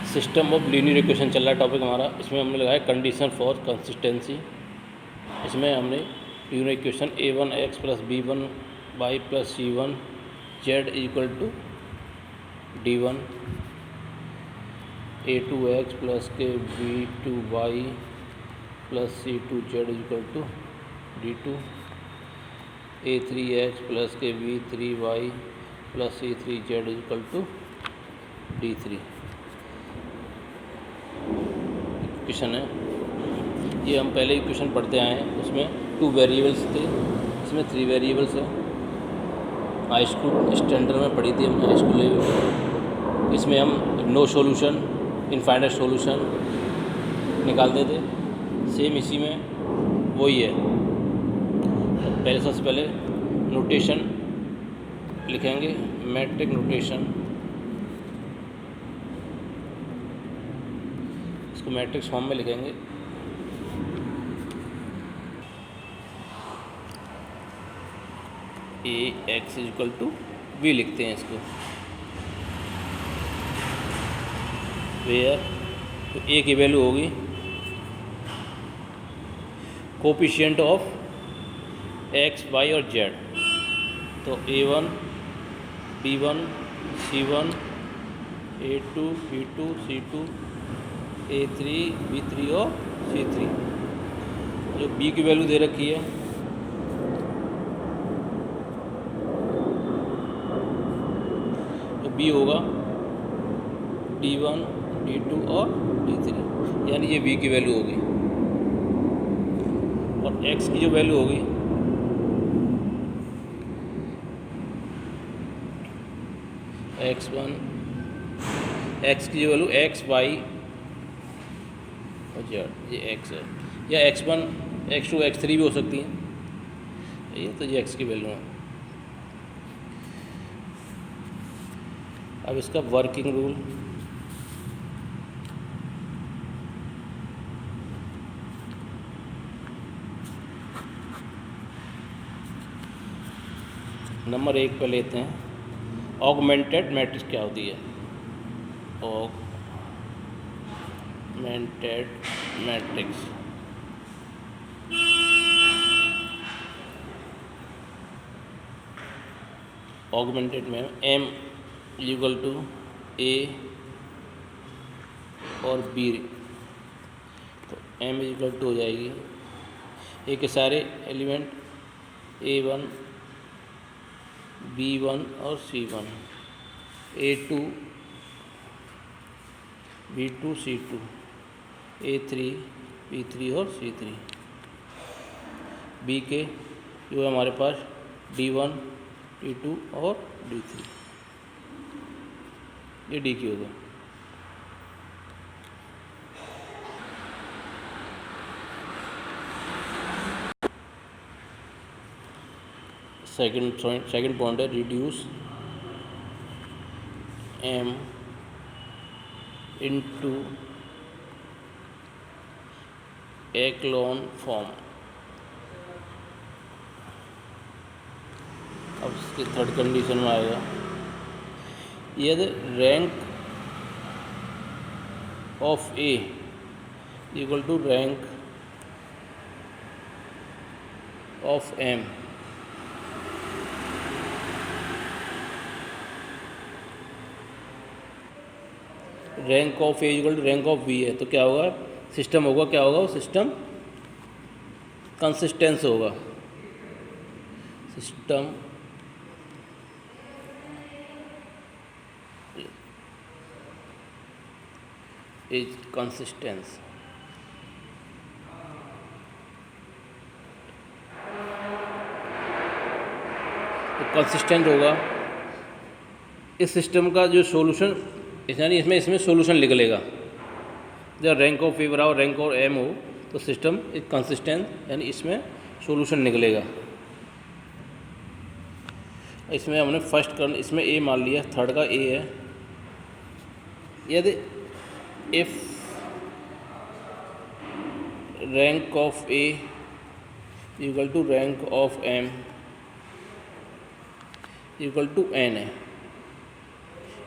System of linear equation चल रहा है टॉपिक हमारा। इसमें हमने लगाया कंडीशन फॉर कंसिस्टेंसी। इसमें हमने linear equation a1x + b1y + c1 z = d1, a2x + के b2y + c2 z = d2, a3x + के b3y + c3 z = d3 equation है। ये हम पहले इक्वेशन पढ़ते आए हैं, उसमें 2 वेरिएबल्स थे, इसमें 3 वेरिएबल्स हैं। हाई स्कूल स्टैंडर्ड में पढ़ी थी हमने, हाई स्कूल लेवल में। इसमें हम नो सॉल्यूशन, इनफाइनाइट सॉल्यूशन निकालते थे। सेम इसी में वही है। पहले सबसे पहले नोटेशन लिखेंगे, मैट्रिक नोटेशन। इसको मैट्रिक्स फॉर्म में लिखेंगे। ax = v लिखते हैं इसको। वेयर तो a की वैल्यू होगी कोफिशिएंट ऑफ x, y और z। तो a1 b1 c1 a2 b2 c2 a3 b3 और c3। जो b की वैल्यू दे रखी है तो b होगा d1 d2 और d3, यानी ये b की वैल्यू होगी। और x की जो वैल्यू होगी x1, x की जो वैल्यू x, y और z, ये x है, या x1 x2 x3 भी हो सकती है। ये तो ये x की वैल्यू है। अब इसका वर्किंग रूल, नंबर 1 पे लेते हैं। ऑगमेंटेड मैट्रिक्स क्या होती है? ऑगमेंटेड मैट्रिक्स ऑगमेंटेड में m = a और b, तो m = हो जाएगी a के सारे एलिमेंट a1 b1 और c1, a2 b2 c2, a3 b3 और c3। b के जो है हमारे पास d1 d2 और d3, ये d की होगा। सेकंड पॉइंट है reduce m into echelon form. अब इसकी थर्ड कंडीशन में आएगा, यदि rank of a = rank of m, rank of a = rank of b है, तो क्या होगा? सिस्टम होगा, क्या होगा? वो सिस्टम कंसिस्टेंस होगा। System is consistence. तो कंसिस्टेंट होगा। इस सिस्टम का जो सॉल्यूशन, यानी इसमें सॉल्यूशन निकलेगा। जब रैंक ऑफ ए बराबर रैंक और m हो तो सिस्टम एक कंसिस्टेंट, यानी इसमें सॉल्यूशन निकलेगा। इसमें हमने इसमें a मान लिया, थर्ड का a है। यदि if rank of a = rank of m = n है।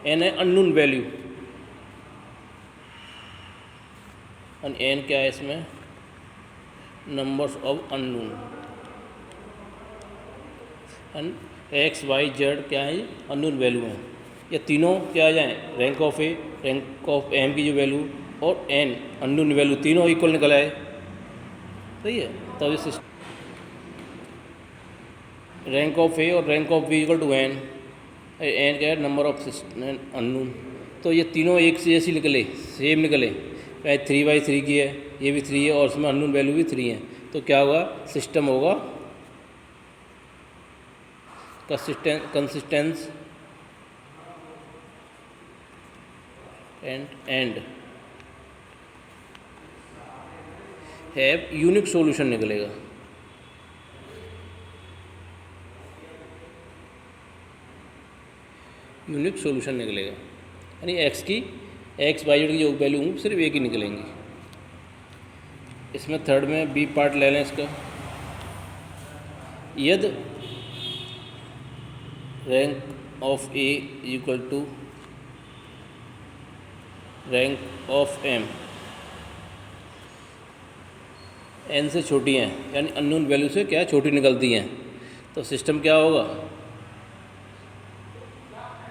n है अननोन वैल्यू, और एन क्या है इसमें, numbers of unknown. And x y z क्या है, अननोन वैल्यू हैं। ये तीनों क्या आ जाएँ, rank of a, rank of m की जो वैल्यू और एन अननोन वैल्यू तीनों इक्वल निकल आए, सही है। तो इस रैंक ऑफ ए और rank of b equal to n, n क्या है, नंबर ऑफ अननोन। तो ये तीनों एक से जैसी निकले, सेम निकले, चाहे 3/3 की है, ये भी 3 है और उसमें अननोन वैल्यू भी 3 है, तो क्या होगा, सिस्टम होगा consistence and have unique solution निकलेगा। यूनिक सॉल्यूशन निकलेगा, यानी एक्स की, एक्स वाई जेड की जो वैल्यू होंगी सिर्फ एक ही निकलेंगी। इसमें थर्ड में बी पार्ट ले लें इसका, यदि rank of a equal to rank of m n से छोटी हैं, यानी अननोन वैल्यू से क्या छोटी निकलती हैं, तो सिस्टम क्या होगा,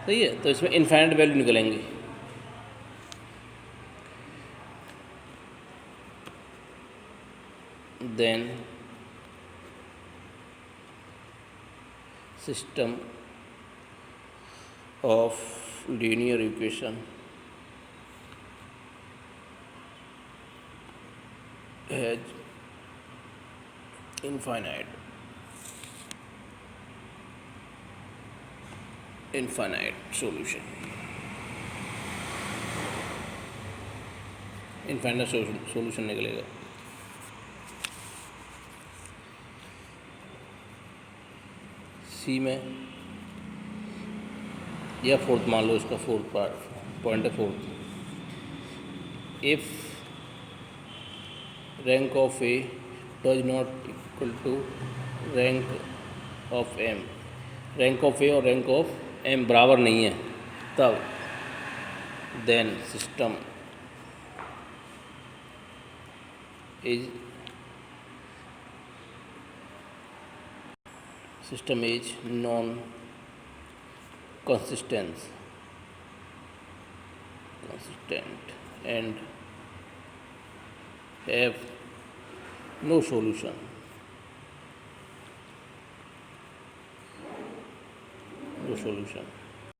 सही है। तो इसमें इनफाइनाइट वैल्यू निकलेंगी। Then system of linear equation has infinite solution, infinite solution निकलेगा। सी में या फोर्थ मान लो, इसका फोर्थ पार्ट पॉइंट है fourth, if rank of A does not equal to rank of M, rank of ए और rank of M बराबर नहीं है, तब then system is non consistent and have no solution, no solution।